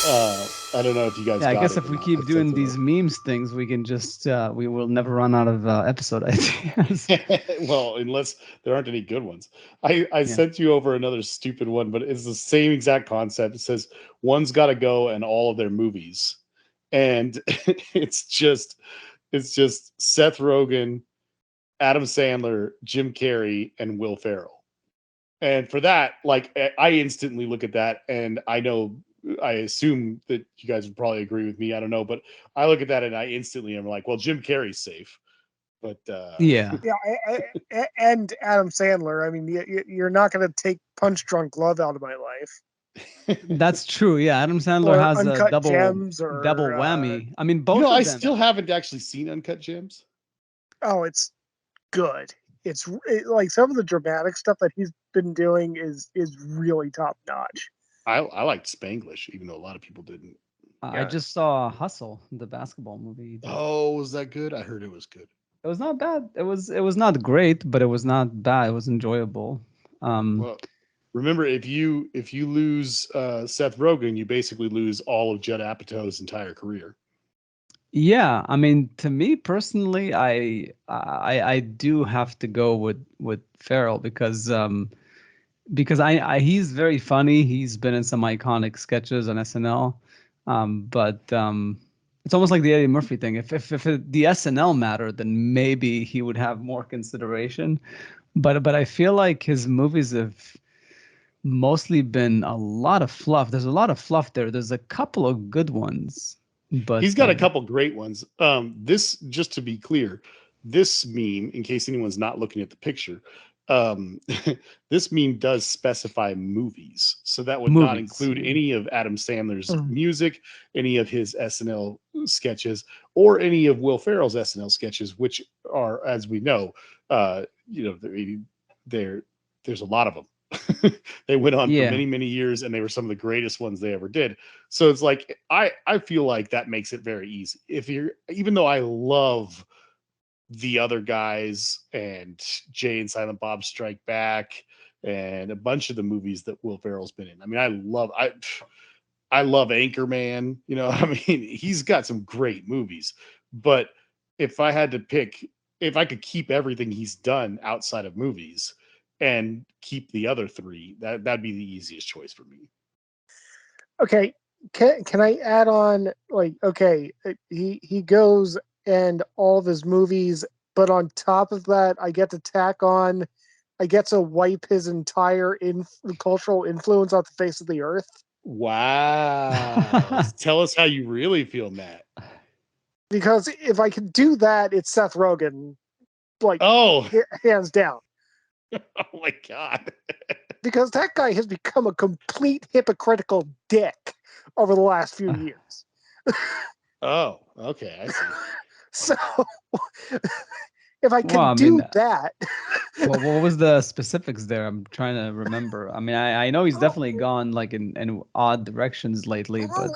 I don't know if you guys Yeah, I got guess it if or we not. keep But doing these memes things, we can just we will never run out of episode ideas. well, unless there aren't any good ones. I Yeah. sent you over another stupid one, but it's the same exact concept. It says one's got to go and all of their movies, and it's just Seth Rogen, Adam Sandler, Jim Carrey, and Will Ferrell. And for that, like I instantly look at that, and I assume that you guys would probably agree with me. I don't know, but I look at that and I instantly am like, well, Jim Carrey's safe, but Yeah. Yeah, and Adam Sandler. I mean, you're not going to take Punch Drunk Love out of my life, That's true. Yeah, Adam Sandler or has a Uncut double Gems, double or whammy. I mean, both I of them. still haven't actually seen Uncut Gems. oh, it's good. Like some of the dramatic stuff that he's been doing is really top notch. I liked Spanglish, even though a lot of people didn't. I Yeah. just saw Hustle, the basketball movie he did. Oh, was that good? I heard it was good. It was not bad. It was not great, but it was not bad. It was enjoyable. Um, Well, remember if you lose Seth Rogen, you basically lose all of Judd Apatow's entire career. yeah, I mean, to me personally, I do have to go with Farrell because he's very funny. He's been in some iconic sketches on SNL, but it's almost like the Eddie Murphy thing. If the SNL mattered, then maybe he would have more consideration. But I feel like his movies have mostly been a lot of fluff. There's a lot of fluff there. There's a couple of good ones, but He's got a couple great ones. This, just to be clear, this meme, in case anyone's not looking at the picture, um, this meme does specify movies. So that would not movies. include any of Adam Sandler's Mm. music, any of his SNL sketches, or any of Will Ferrell's SNL sketches, which are, as we know, there there's a lot of them. They went on for Yeah. many, many years, and they were some of the greatest ones they ever did. So it's like I feel like that makes it very easy. If you're even though I love the other guys and Jay and Silent Bob Strike Back and a bunch of the movies that Will Ferrell's been in. I mean, I love Anchorman. I mean, he's got some great movies. But if I had to pick, if I could keep everything he's done outside of movies and keep the other three, that'd be the easiest choice for me. Okay, can I add on? Like, okay, he goes and all of his movies, but on top of that, I get to tack on. I get to wipe his entire cultural influence off the face of the earth. Wow. Tell us how you really feel, Matt. Because if I can do that, it's Seth Rogen, like Oh, hands down. oh my God. Because that guy has become a complete hypocritical dick over the last few years. Oh, okay. I see. So if I Well, can I do mean, that, what was the specifics there? I'm trying to remember. I mean, I know he's definitely gone like in odd directions lately, but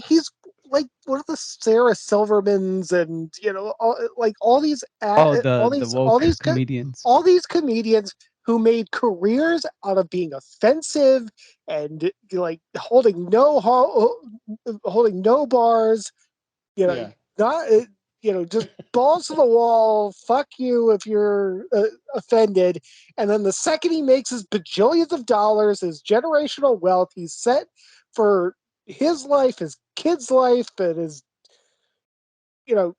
he's like one of the Sarah Silvermans, and all these oh, the woke comedians. all these comedians who made careers out of being offensive and like holding no bars, Yeah. not just balls to the wall. Fuck you if you're offended. And then the second he makes his bajillions of dollars, his generational wealth, he's set for his life, his kid's life, and his you know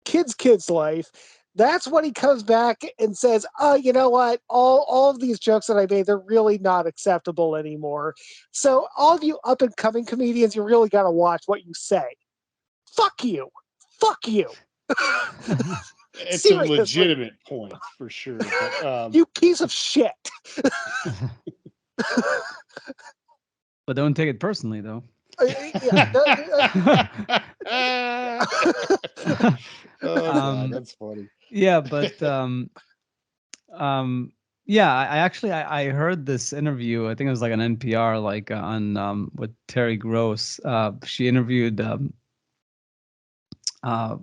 kid's life. That's when he comes back and says, "Oh, you know what? All of these jokes that I made, they're really not acceptable anymore. So all of you up and coming comedians, you really got to watch what you say. Fuck you. Fuck you." It's a Seriously, legitimate point for sure. But you piece of shit. But don't take it personally, though. Yeah, oh God, that's funny. Yeah, but yeah, I actually I heard this interview. I think it was like an NPR, like on with Terry Gross. She interviewed uh,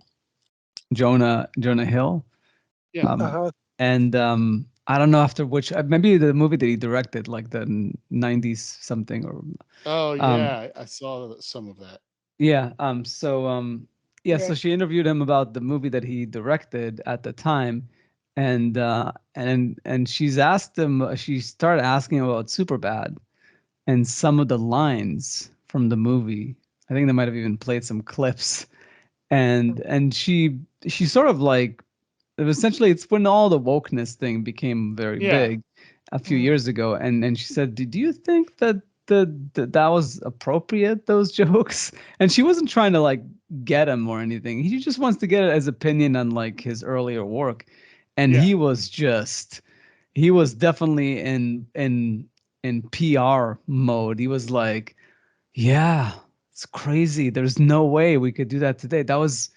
Jonah Hill. Yeah. And I don't know after which, maybe the movie that he directed, like the 90s something, or Oh um yeah, I saw some of that. yeah, yeah, Yeah. so she interviewed him about the movie that he directed at the time, and she's asked him, she started asking him about Superbad and some of the lines from the movie. I think they might have even played some clips, and she sort of like, essentially, it's when all the wokeness thing became very Yeah. big a few Mm. years ago, and she said, "Do you think that that was appropriate, those jokes?" And she wasn't trying to like get him or anything. He just wants to get his opinion on like his earlier work, and Yeah. he was definitely in PR mode. He was like, "Yeah, it's crazy. There's no way we could do that today. That was."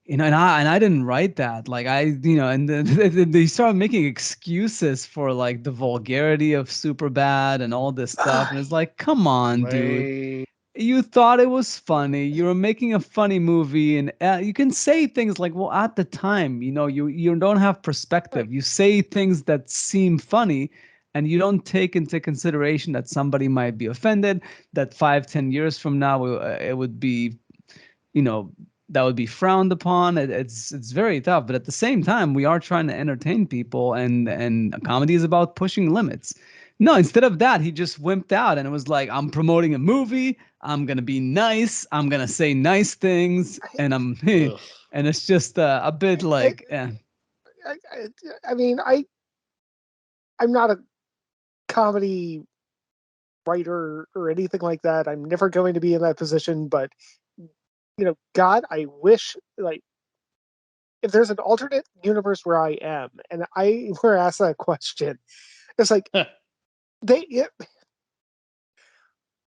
And I didn't write that. Like and then they started making excuses for like the vulgarity of Superbad and all this stuff. And it's like, come on, dude. Lame. You thought it was funny. You were making a funny movie, and you can say things like, "Well, at the time, you don't have perspective. You say things that seem funny, and you don't take into consideration that somebody might be offended. That 5, 10 years from now, it would be you know that would be frowned upon. It's very tough, but at the same time we are trying to entertain people, and a comedy is about pushing limits. No, instead of that, he just wimped out and it was like, I'm promoting a movie, I'm gonna be nice, I'm gonna say nice things, and I'm Ugh. and it's just a bit I, like I mean, I'm not a comedy writer or anything like that. I'm never going to be in that position, but God, I wish, like, if there's an alternate universe where I am and I were asked that question, it's like they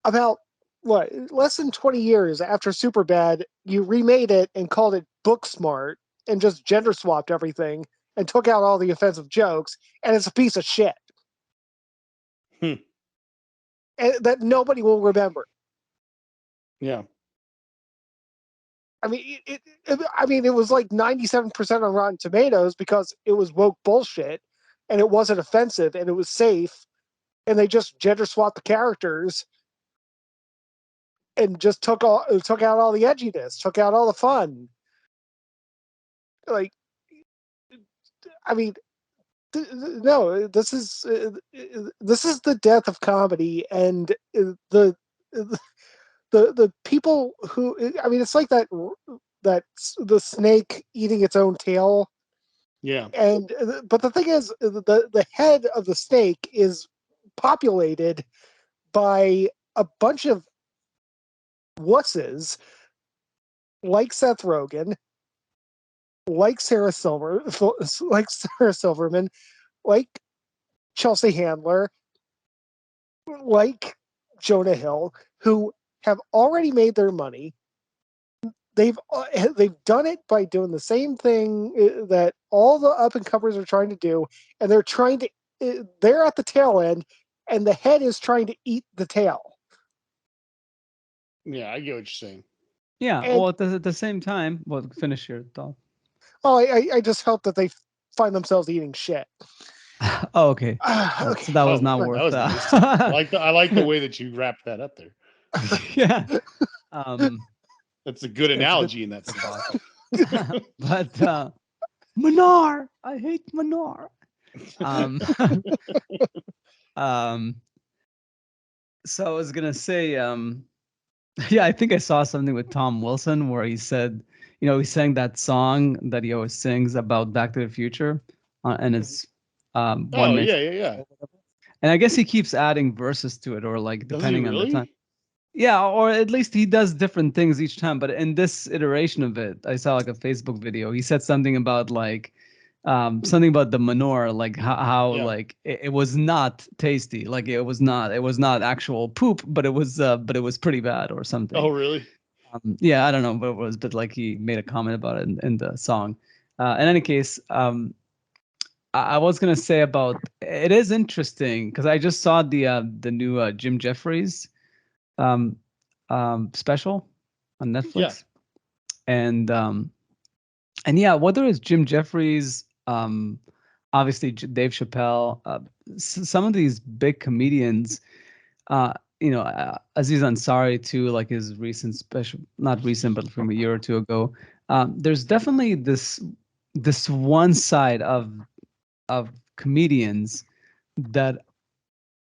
about what, less than 20 years after Superbad, you remade it and called it Booksmart and just gender swapped everything and took out all the offensive jokes, and it's a piece of shit Hmm. and that nobody will remember. Yeah. I mean, it was like 97% on Rotten Tomatoes because it was woke bullshit, and it wasn't offensive, and it was safe, and they just gender swapped the characters and just took out all the edginess, took out all the fun. Like, I mean, no, this is the death of comedy, and the people who, I mean, it's like that the snake eating its own tail. Yeah. And but the thing is, the head of the snake is populated by a bunch of wusses like Seth Rogen, like Sarah Silverman, like Chelsea Handler, like Jonah Hill, who have already made their money. They've done it by doing the same thing that all the up and comers are trying to do, and they're at the tail end, and the head is trying to eat the tail. Yeah, I get what you're saying. yeah. And Well, at the same time, well, finish your thought. I just hope that they find themselves eating shit. Oh, okay. So Okay, that was Oh, not that worth was nice. I that. like the way that you wrapped that up there. Yeah. um That's a good it's good analogy in that sense. talk. But Manar, I hate Manar. Um, um, so I was gonna say, yeah, I think I saw something with Tom Wilson where he said, he sang that song that he always sings about Back to the Future, and it's one Oh makes, yeah, yeah, yeah. and I guess he keeps adding verses to it, or like Does he depending on the time. really? Yeah, or at least he does different things each time. But in this iteration of it, I saw like a Facebook video. He said something about like something about the manure, like how Yeah. like it was not tasty, like it was not actual poop, but it was pretty bad or Oh something. really? Yeah, I don't know what it was, but like he made a comment about it in the song. In any case, I was gonna say about, it is interesting because I just saw the new Jim Jeffries um, special on Yeah. Netflix, and yeah, whether it's Jim Jeffries obviously Dave Chappelle, some of these big comedians, Aziz Ansari too, like his recent special, not recent, but from a year or two ago. There's definitely this one side of comedians that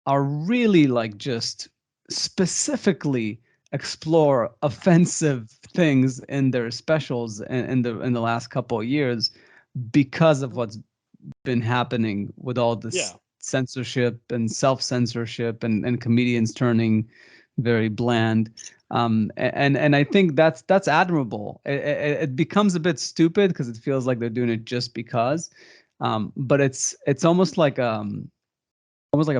are really like just specifically explore offensive things in their specials in the last couple of years because of what's been happening with all Yeah. this censorship and self-censorship and comedians turning very bland. And I think that's admirable. It becomes a bit stupid because it feels like they're doing it just because. But it's almost like a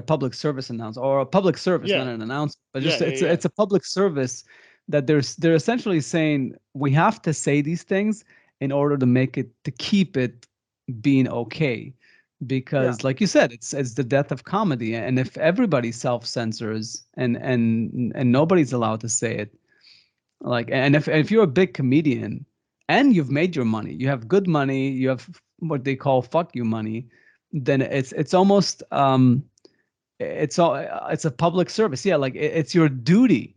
public service announcement, or a public service, not Yeah. an announcement, but Yeah. just Yeah. Yeah. it's a public service that they're essentially saying we have to say these things in order to make it, to keep it being okay, Yeah. because like you said, it's the death of comedy, and if everybody self censors and nobody's allowed to say it, like, and if you're a big comedian and you've made your money, you have good money, you have what they call fuck you money, then it's almost it's a public service. Yeah, like it's your duty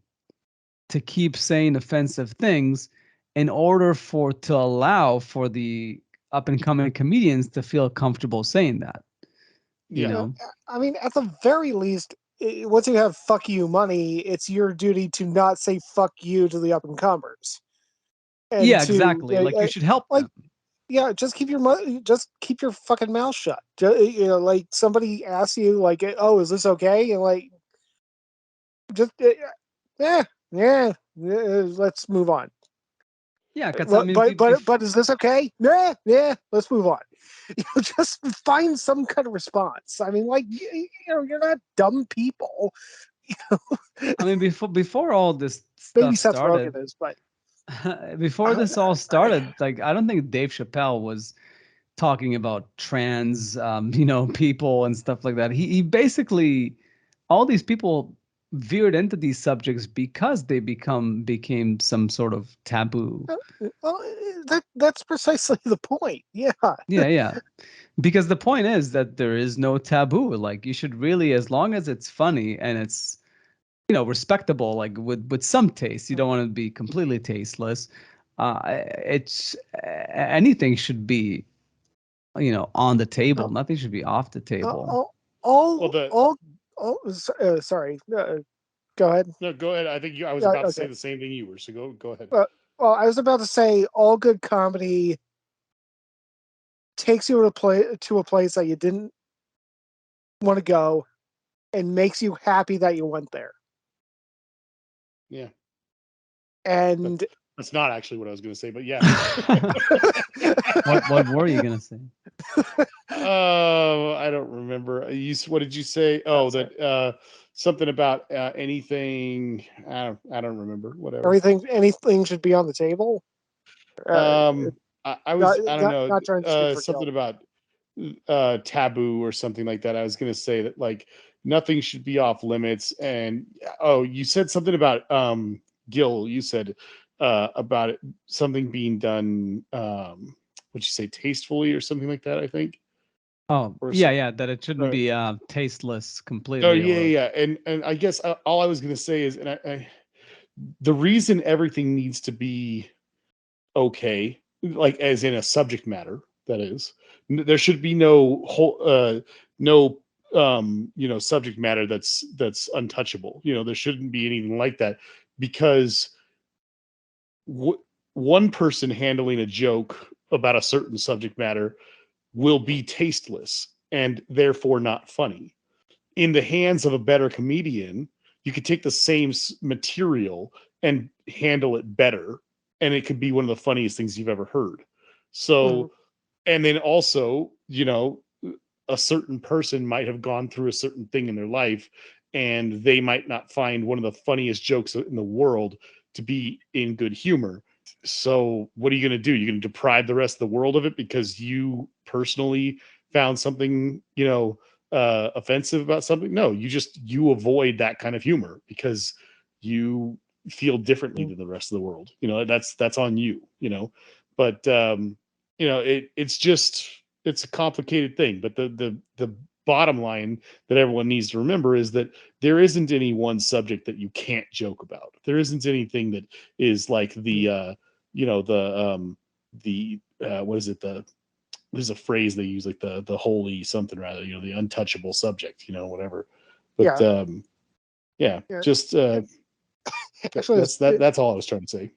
to keep saying offensive things in order for to allow for the up and coming comedians to feel comfortable saying that, you Yeah. know. I mean, at the very least, once you have "fuck you" money, it's your duty to not say "fuck you" to the up and comers, and Yeah, to exactly, like you should help like, them. yeah, just keep your just keep your fucking mouth shut. Like somebody asks you, like, "Oh, is this okay?" And like, just yeah, yeah, let's move on. Yeah, because I mean, But is this okay? Yeah, yeah, let's move on. Just find some kind of response. I mean, like, you're not dumb people. I mean, before all this Maybe stuff Seth Rogen started, is, but before this all started, like I don't think Dave Chappelle was talking about trans, people and stuff like that. He basically, all these people veered into these subjects because they became some sort of taboo. well, that's precisely the point. Yeah, Yeah, yeah. Because the point is that there is no taboo. Like you should really, as long as it's funny and it's respectable, like with some taste. You don't want to be completely tasteless. It's anything should be on the table. Nothing should be off the table. all, Well, all, the all, sorry. Go ahead. no, go ahead. I think I was Yeah, about to okay. say the same thing you were. So go ahead. Well, I was about to say all good comedy takes you to a place that you didn't want to go and makes you happy that you went there. Yeah. And That's not actually what I was going to say, but yeah. What were you gonna say? Oh, I don't remember. What did you say? Oh, that something about anything. I don't remember. Whatever. anything should be on the table. Uh, I was. I don't not trying to speak know. for Something Gil. about taboo or something like that. I was going to say that like nothing should be off limits. And oh, you said something about Gil. You said about it, something being done. What'd you say? Tastefully or something like that. I think. Oh, Or yeah, so, yeah, that it shouldn't be tasteless oh completely, yeah, or yeah, and I guess all I was gonna say is, and the reason everything needs to be okay, like as in a subject matter, that is, there should be no whole, no, subject matter that's untouchable. There shouldn't be anything like that because one person handling a joke about a certain subject matter will be tasteless and therefore not funny. In the hands of a better comedian, you could take the same material and handle it better, and it could be one of the funniest things you've ever heard. Mhm. So, and then also, a certain person might have gone through a certain thing in their life, and they might not find one of the funniest jokes in the world to be in good humor. So, what are you going to do? You're going to deprive the rest of the world of it because you personally found something, offensive about something? No, you avoid that kind of humor because you feel differently than the rest of the world. That's on you. But it's just it's a complicated thing, but the bottom line that everyone needs to remember is that there isn't any one subject that you can't joke about. There isn't anything that is like the what is it, there's a phrase they use, like the holy something, rather, the untouchable subject, whatever. But Yeah. yeah, Yeah. just Actually, that's all I was trying to say.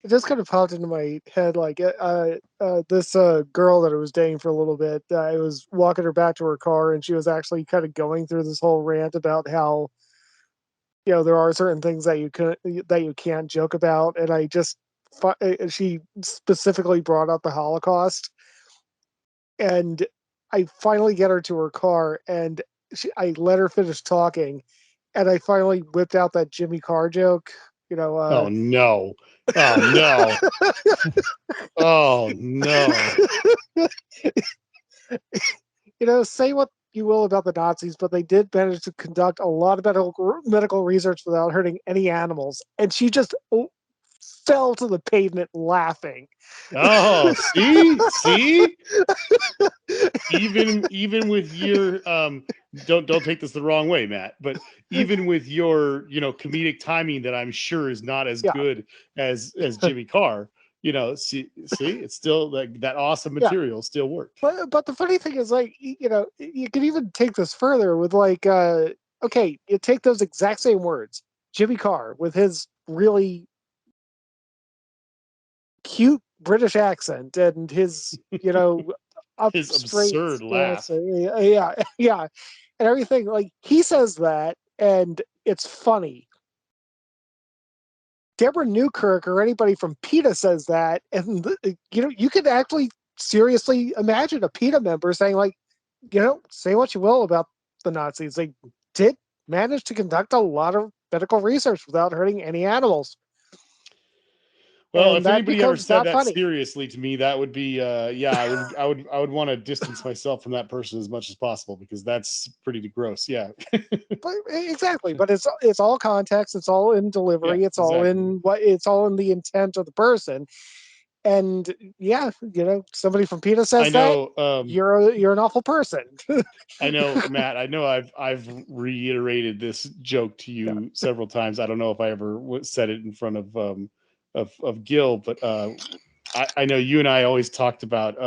it just kind of popped into my head, like this girl that I was dating for a little bit. I was walking her back to her car, and she was actually kind of going through this whole rant about how there are certain things that you can't joke about, and she specifically brought up the Holocaust, and I finally get her to her car, and I let her finish talking, and I finally whipped out that Jimmy Carr joke. Oh no! Oh no! Oh no! Say what you will about the Nazis, but they did manage to conduct a lot of medical research without hurting any animals. And she just fell to the pavement laughing. Oh, see, even with your don't take this the wrong way, Matt, but even with your comedic timing that I'm sure is not as good as Jimmy Carr, see, it's still like that awesome material still worked. But the funny thing is, like, you could even take this further with, like, okay, you take those exact same words, Jimmy Carr with his really cute British accent and his up his straight absurd laugh. yeah, and everything. Like, he says that, and it's funny. Deborah Newkirk or anybody from PETA says that, and you could actually seriously imagine a PETA member saying, like, say what you will about the Nazis, they did manage to conduct a lot of medical research without hurting any animals. Well, And if that anybody ever becomes said not that funny. seriously to me, that would be I would want to distance myself from that person as much as possible, because that's pretty gross. Yeah. But exactly, but it's all context, it's all in delivery, Yeah, it's all exactly. it's all in the intent of the person. And somebody from PETA I says that, know you're an awful person. I know, Matt, I know I've reiterated this joke to Yeah. you several times. I don't know if I ever said it in front of Gil, but I know you and I always talked about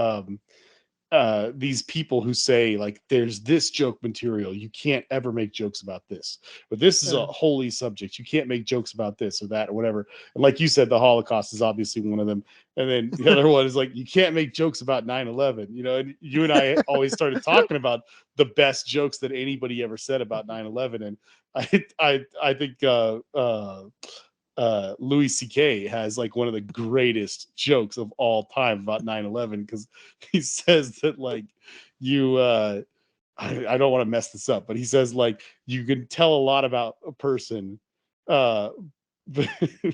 these people who say, like, there's this joke material, you can't ever make jokes about this, but this is a holy subject, you can't make jokes about this or that or whatever. And like you said, the Holocaust is obviously one of them, and then the other one is like, you can't make jokes about 9/11. And you and I always started talking about the best jokes that anybody ever said about 9/11. And I think Louis C.K. has like one of the greatest jokes of all time about 9/11, because he says that, like, you I don't want to mess this up, but he says, like, you can tell a lot about a person but you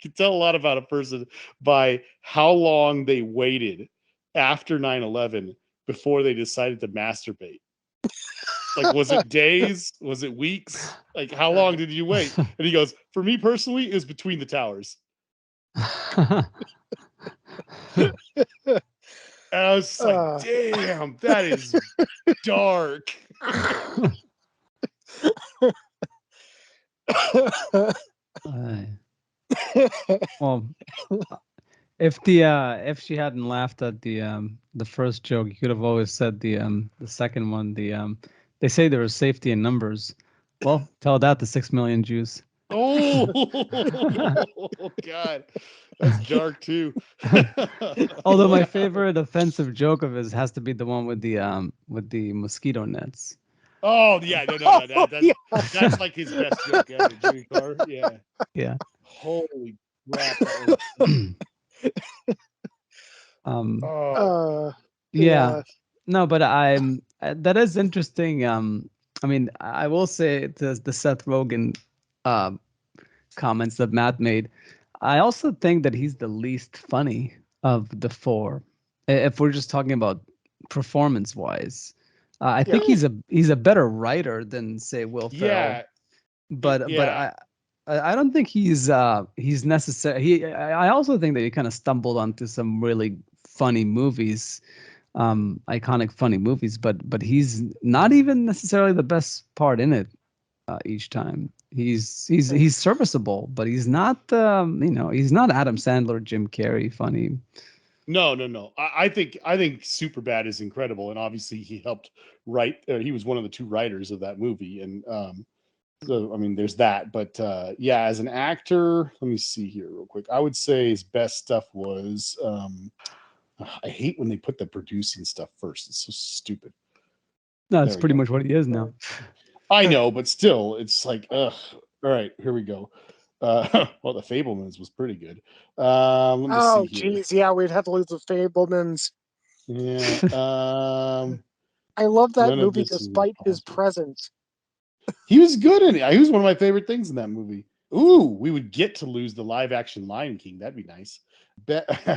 can tell a lot about a person by how long they waited after 9/11 before they decided to masturbate. Like, was it days? Was it weeks? Like, how long did you wait? And he goes, for me personally, it was between the towers. And I was just like, damn, that is dark. Well, if she hadn't laughed at the first joke, you could have always said the second one. They say there is safety in numbers. Well, tell that to 6 million Jews. Oh, God, that's dark too. Although my favorite offensive joke of his has to be the one with the mosquito nets. Oh yeah, no, that's like his best joke ever, Jimmy Carr. Yeah. Yeah. Holy crap, that was. Yeah. No, but that is interesting. I mean, I will say the Seth Rogen comments that Matt made. I also think that he's the least funny of the four. If we're just talking about performance wise, I think he's a better writer than, say, Will Ferrell. But I don't think he's necessary. I also think that he kind of stumbled onto some really funny movies. iconic funny movies, but he's not even necessarily the best part in it each time. He's serviceable, but he's not he's not Adam Sandler, Jim Carrey funny. No. I think Superbad is incredible, and obviously he helped write. He was one of the two writers of that movie, and so I mean, there's that. But yeah, as an actor, let me see here real quick. I would say his best stuff was. I hate when they put the producing stuff first. It's so stupid. No, There that's we pretty go. much what he is now. I know, but still, it's like, ugh. All right, here we go. Well, the Fablemans was pretty good. Let me Oh, see here. geez, yeah, we'd have to lose the Fablemans. Yeah. I love that None of movie this is despite his possible. presence. He was good in it. He was one of my favorite things in that movie. Ooh, we would get to lose the live action Lion King. That'd be nice.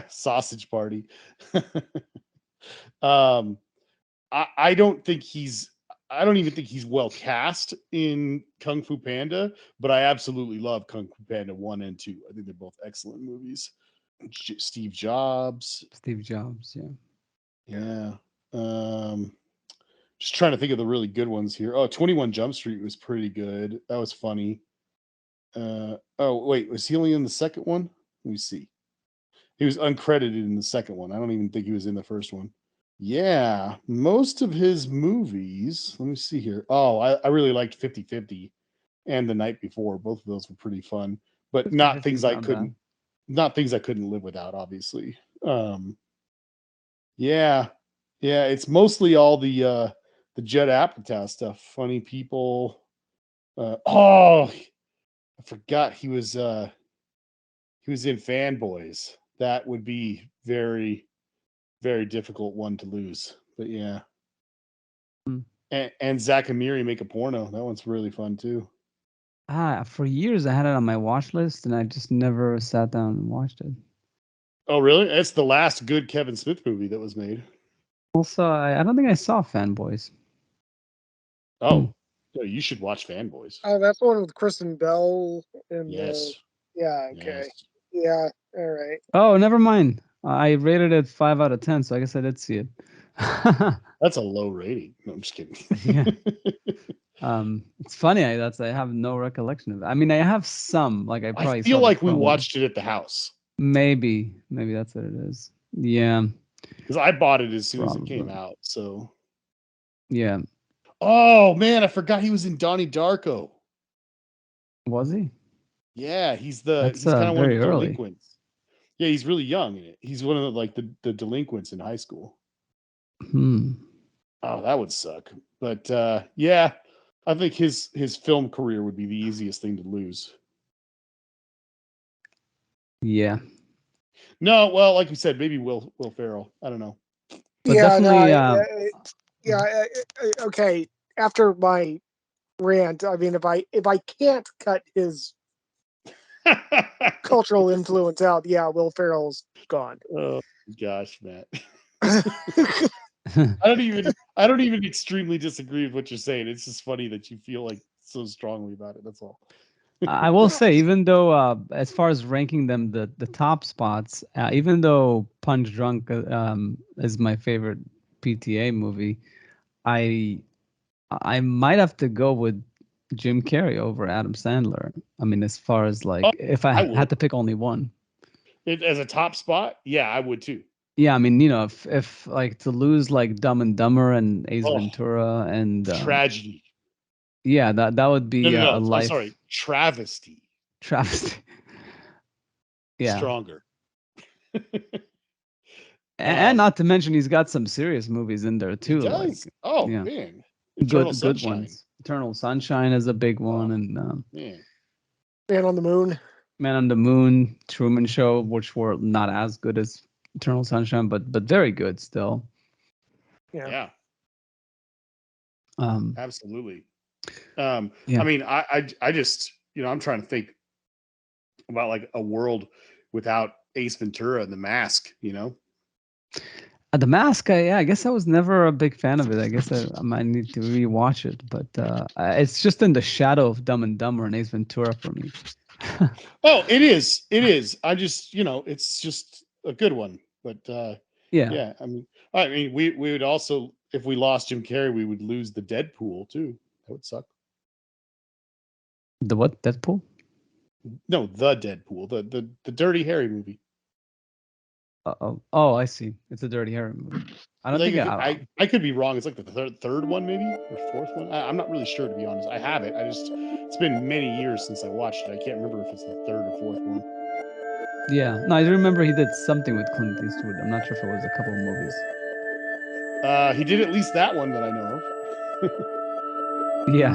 Sausage Party. um, I don't think he's. I don't even think he's well cast in Kung Fu Panda, but I absolutely love Kung Fu Panda 1 and 2. I think they're both excellent movies. Steve Jobs. Steve Jobs, yeah. Yeah. Just trying to think of the really good ones here. Oh, 21 Jump Street was pretty good. That was funny. Oh, wait, was he only in the second one? Let me see. He was uncredited in the second one. I don't even think he was in the first one. Yeah, most of his movies. Let me see here. Oh, I really liked 50-50 and The Night Before. Both of those were pretty fun, but 50 not 50 things is I not couldn't bad. not things I couldn't live without, obviously. Yeah. Yeah, it's mostly all the Judd Apatow stuff. Funny People. Oh, I forgot he was in Fanboys. That would be very, very difficult one to lose. But yeah. Hmm. And Zach and Miri Make a Porno. That one's really fun too. For years I had it on my watch list and I just never sat down and watched it. Oh, really? It's the last good Kevin Smith movie that was made. Also, I don't think I saw Fanboys. Oh, no, you should watch Fanboys. Oh, that's the one with Kristen Bell and Yes. yeah, okay. Yes. Yeah, all right. Oh, never mind. I rated it 5 out of 10, so I guess I did see it. That's a low rating. No, I'm just kidding. Yeah. It's funny. I have no recollection of it. I mean, I have some. Like I I probably feel saw the like we promo. watched it at the house Maybe that's what it is. Yeah, because I bought it as soon as it came probably. out. So, Yeah. oh man, I forgot he was in Donnie Darko. Was he? Yeah, That's he's kind of one of very the early. delinquents. Yeah, he's really young in it. He's one of the delinquents in high school. Hmm. Oh, that would suck. But yeah, I think his film career would be the easiest thing to lose. Yeah. No, well, like you said, maybe Will Ferrell. I don't know. But Yeah, no, definitely. okay. After my rant, I mean, if I can't cut his cultural influence out, yeah, Will Ferrell's gone. Oh gosh, Matt. I don't even extremely disagree with what you're saying. It's just funny that you feel like so strongly about it. That's all. I will say, even though as far as ranking them the top spots, even though Punch Drunk is my favorite PTA movie, I might have to go with Jim Carrey over Adam Sandler. I mean, as far as Oh, like if I I would. had to pick only one. As a top spot, yeah, I would too. Yeah, I mean, if like to lose like Dumb and Dumber and Ace Oh, Ventura and tragedy. yeah, that would No, be no, a no. I'm sorry. life Travesty. travesty. Yeah. Stronger. And not to mention he's got some serious movies in there He too, like does. Oh yeah, man. Eternal good Sunshine. ones. Eternal Sunshine is a big one, Oh and man. Man on the Moon. Man on the Moon, Truman Show, which were not as good as Eternal Sunshine, but very good still. Yeah. Yeah. Um, Absolutely. yeah. I mean, I just I'm trying to think about like a world without Ace Ventura and the Mask. The Mask, I guess I was never a big fan of it. I guess I might need to rewatch it, but it's just in the shadow of Dumb and Dumber and Ace Ventura for me. Oh, it is. It is. I just it's just a good one. But Yeah. yeah, I mean, I mean, we would also, if we lost Jim Carrey, we would lose the Deadpool too. That would suck. The what? Deadpool? No, the Deadpool, the Dirty Harry movie. Oh, I see. It's a Dirty Harry movie. I don't Like, think I could be wrong. It's like the third one, maybe, or fourth one. I'm not really sure, to be honest. I have it. It's been many years since I watched it. I can't remember if it's the third or fourth one. Yeah. No, I remember he did something with Clint Eastwood. I'm not sure if it was a couple of movies. He did at least that one that I know of. Yeah.